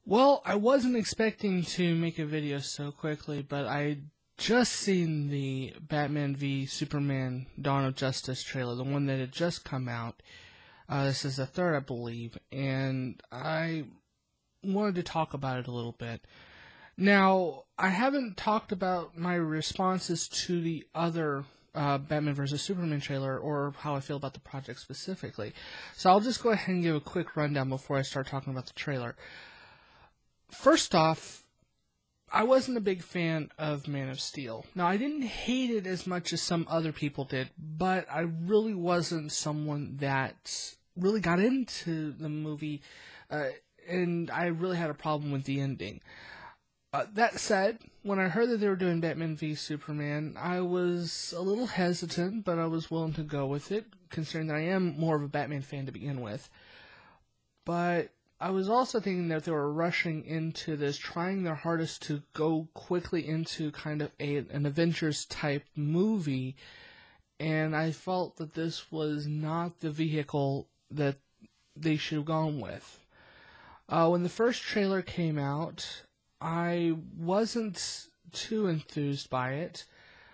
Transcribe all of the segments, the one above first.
Well, I wasn't expecting to make a video so quickly, but I just seen the Batman v Superman Dawn of Justice trailer, the one that had just come out. This is the third, I believe, and I wanted to talk about it a little bit. Now, I haven't talked about my responses to the other Batman vs. Superman trailer or how I feel about the project specifically. So I'll just go ahead and give a quick rundown before I start talking about the trailer. First off, I wasn't a big fan of Man of Steel. Now, I didn't hate it as much as some other people did, but I really wasn't someone that really got into the movie, and I really had a problem with the ending. That said, when I heard that they were doing Batman v Superman, I was a little hesitant, but I was willing to go with it, considering that I am more of a Batman fan to begin with. But I was also thinking that they were rushing into this, trying their hardest to go quickly into kind of an Avengers-type movie, and I felt that this was not the vehicle that they should have gone with. When the first trailer came out, I wasn't too enthused by it,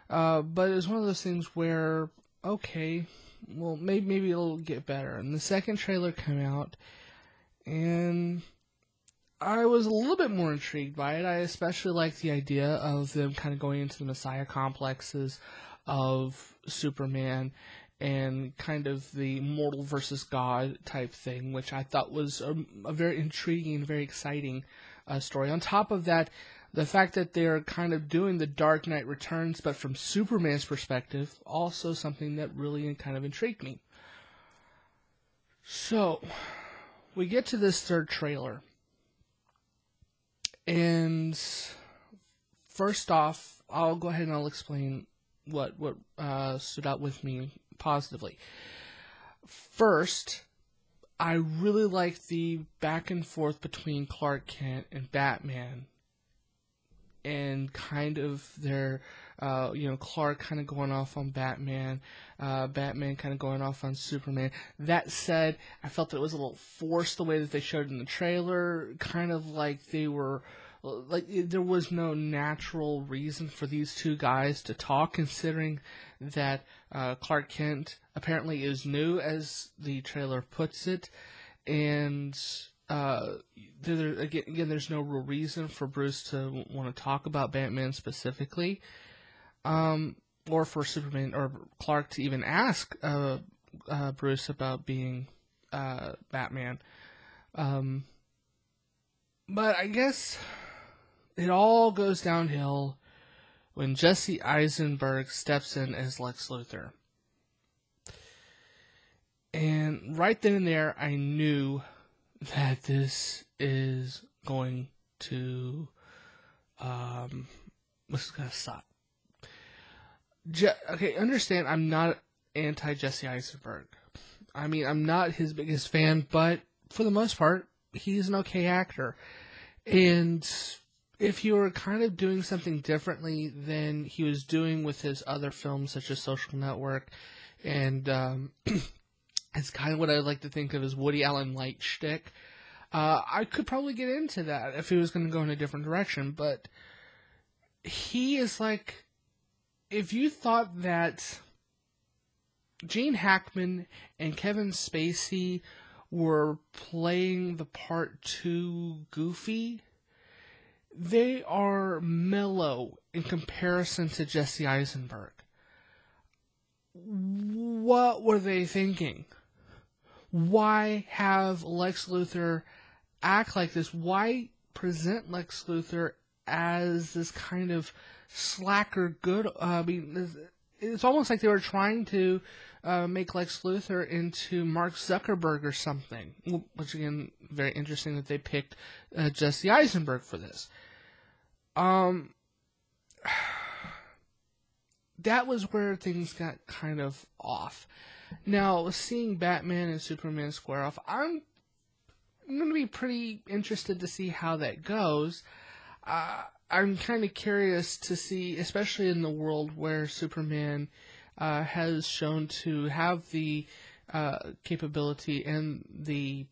but it was one of those things where, okay, well, maybe it'll get better. And the second trailer came out, and I was a little bit more intrigued by it. I especially liked the idea of them kind of going into the Messiah complexes of Superman and kind of the mortal versus God type thing, which I thought was a very intriguing, very exciting story. On top of that, the fact that they're kind of doing the Dark Knight Returns, but from Superman's perspective, also something that really kind of intrigued me. So we get to this third trailer, and first off, I'll go ahead and I'll explain what stood out with me positively. First, I really liked the back and forth between Clark Kent and Batman, and kind of their, Clark kind of going off on Batman, Batman kind of going off on Superman. That said, I felt that it was a little forced the way that they showed it in the trailer, kind of like they were, like there was no natural reason for these two guys to talk, considering that Clark Kent apparently is new, as the trailer puts it, and again, there's no real reason for Bruce to want to talk about Batman specifically, or for Superman or Clark to even ask Bruce about being Batman. But I guess it all goes downhill when Jesse Eisenberg steps in as Lex Luthor. And right then and there, I knew that this is going to suck. Okay, understand, I'm not anti-Jesse Eisenberg. I mean, I'm not his biggest fan, but for the most part, he's an okay actor. And if you were kind of doing something differently than he was doing with his other films, such as Social Network, and it's kind of what I like to think of as Woody Allen light shtick, I could probably get into that if he was going to go in a different direction. But he is like, if you thought that Gene Hackman and Kevin Spacey were playing the part too goofy, they are mellow in comparison to Jesse Eisenberg. What were they thinking? Why have Lex Luthor act like this? Why present Lex Luthor as this kind of slacker good? I mean, it's almost like they were trying to make Lex Luthor into Mark Zuckerberg or something. Which, again, very interesting that they picked Jesse Eisenberg for this. That was where things got kind of off. Now, seeing Batman and Superman square off, I'm going to be pretty interested to see how that goes. I'm kind of curious to see, especially in the world where Superman has shown to have the capability and the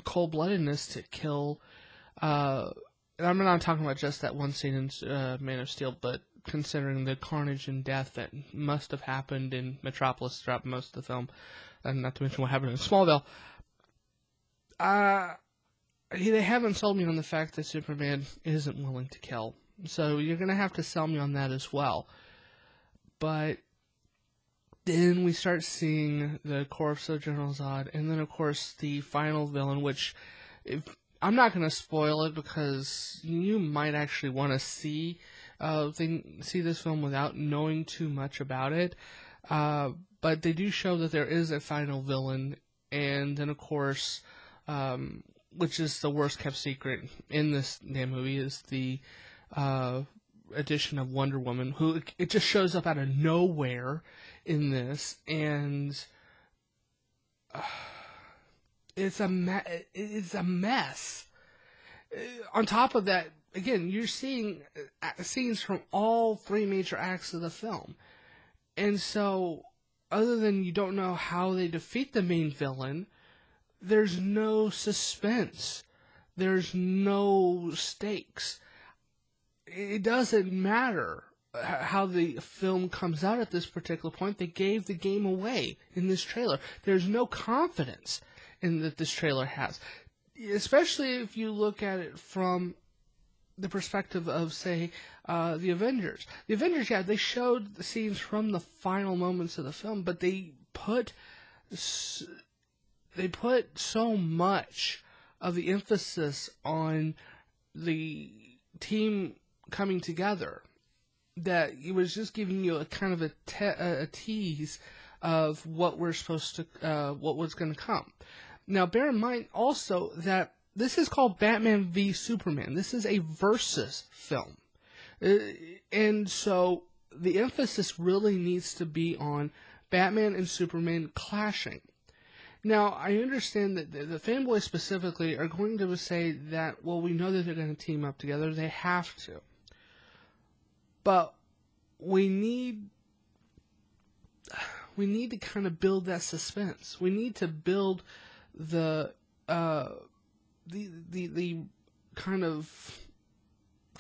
cold-bloodedness to kill. And I'm not talking about just that one scene in Man of Steel, but considering the carnage and death that must have happened in Metropolis throughout most of the film, and not to mention what happened in Smallville. They haven't sold me on the fact that Superman isn't willing to kill. So you're going to have to sell me on that as well. But then we start seeing the corpse of General Zod, and then, of course, the final villain, which I'm not going to spoil it because you might actually want to see this film without knowing too much about it. But they do show that there is a final villain, and then, of course, which is the worst kept secret in this damn movie, is the addition of Wonder Woman, who it just shows up out of nowhere in this, and it's a mess. On top of that, again, you're seeing scenes from all three major acts of the film, and so other than you don't know how they defeat the main villain, there's no suspense. There's no stakes. It doesn't matter how the film comes out at this particular point. They gave the game away in this trailer. There's no confidence in that this trailer has. Especially if you look at it from the perspective of, say, the Avengers. The Avengers, yeah, they showed the scenes from the final moments of the film, but they put so much of the emphasis on the team coming together that it was just giving you a kind of a tease of what we're supposed to, what was going to come. Now, bear in mind also that this is called Batman v Superman. This is a versus film. And so the emphasis really needs to be on Batman and Superman clashing. Now, I understand that the fanboys specifically are going to say that, well, we know that they're going to team up together. They have to. But we need to kind of build that suspense. We need to build the kind of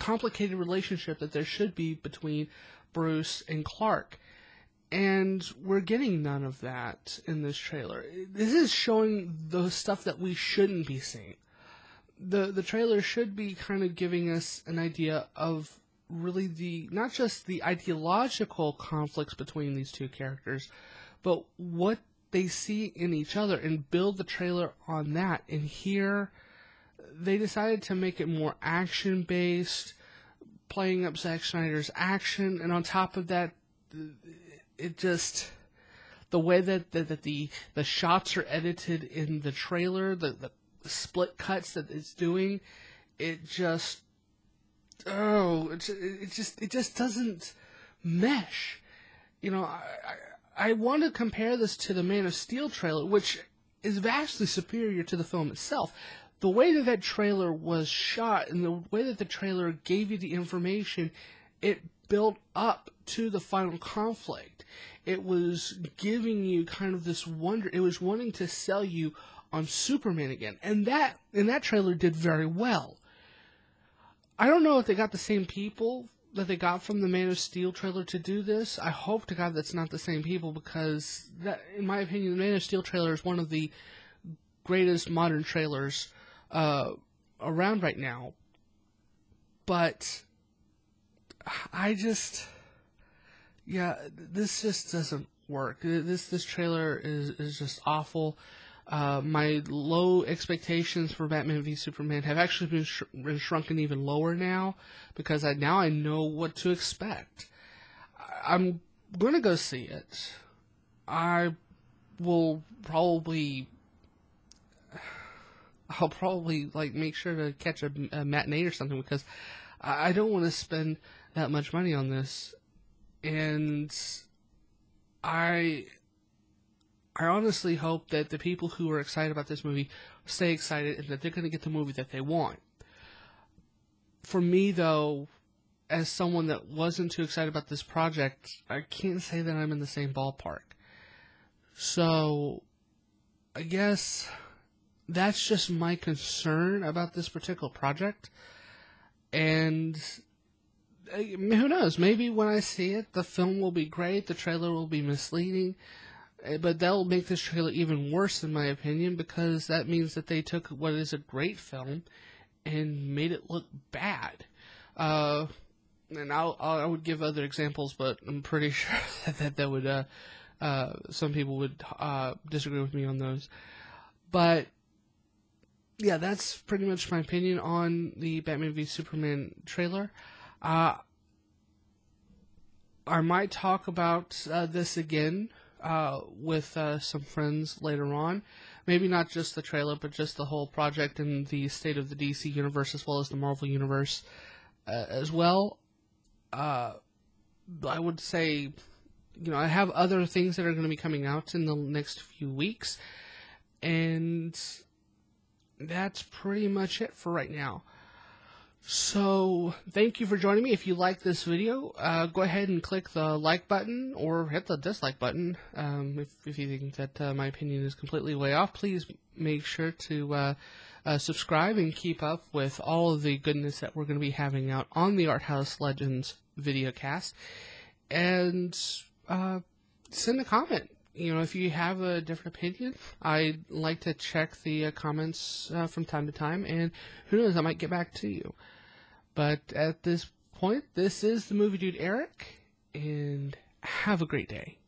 complicated relationship that there should be between Bruce and Clark. And we're getting none of that in this trailer. This is showing the stuff that we shouldn't be seeing. The trailer should be kind of giving us an idea of really not just the ideological conflicts between these two characters, but what they see in each other, and build the trailer on that. And here, they decided to make it more action-based, playing up Zack Snyder's action, and on top of that, it just, the way that the shots are edited in the trailer, the split cuts that it's doing, it just doesn't mesh. You know, I want to compare this to the Man of Steel trailer, which is vastly superior to the film itself. The way that trailer was shot and the way that the trailer gave you the information, it built up to the final conflict. It was giving you kind of this wonder. It was wanting to sell you on Superman again. And that trailer did very well. I don't know if they got the same people that they got from the Man of Steel trailer to do this. I hope to God that's not the same people, because that, in my opinion, the Man of Steel trailer is one of the greatest modern trailers around right now. But this just doesn't work. This trailer is just awful. My low expectations for Batman v Superman have actually been shrunken even lower now, because now I know what to expect. I'm going to go see it. I'll probably like make sure to catch a matinee or something, because I don't want to spend that much money on this. And I honestly hope that the people who are excited about this movie stay excited and that they're going to get the movie that they want. For me, though, as someone that wasn't too excited about this project, I can't say that I'm in the same ballpark. So, I guess that's just my concern about this particular project. And who knows? Maybe when I see it, the film will be great, the trailer will be misleading, but that'll make this trailer even worse, in my opinion, because that means that they took what is a great film and made it look bad. And I would give other examples, but I'm pretty sure that would some people would disagree with me on those. But yeah, that's pretty much my opinion on the Batman v Superman trailer. I might talk about this again with some friends later on. Maybe not just the trailer, but just the whole project and the state of the DC universe as well as the Marvel universe as well. I would say, I have other things that are going to be coming out in the next few weeks, and that's pretty much it for right now. So, thank you for joining me. If you like this video, go ahead and click the like button or hit the dislike button. If you think that my opinion is completely way off, please make sure to subscribe and keep up with all of the goodness that we're going to be having out on the Arthouse Legends videocast. And send a comment. If you have a different opinion, I like to check the comments from time to time, and who knows, I might get back to you. But at this point, this is the Movie Dude Eric, and have a great day.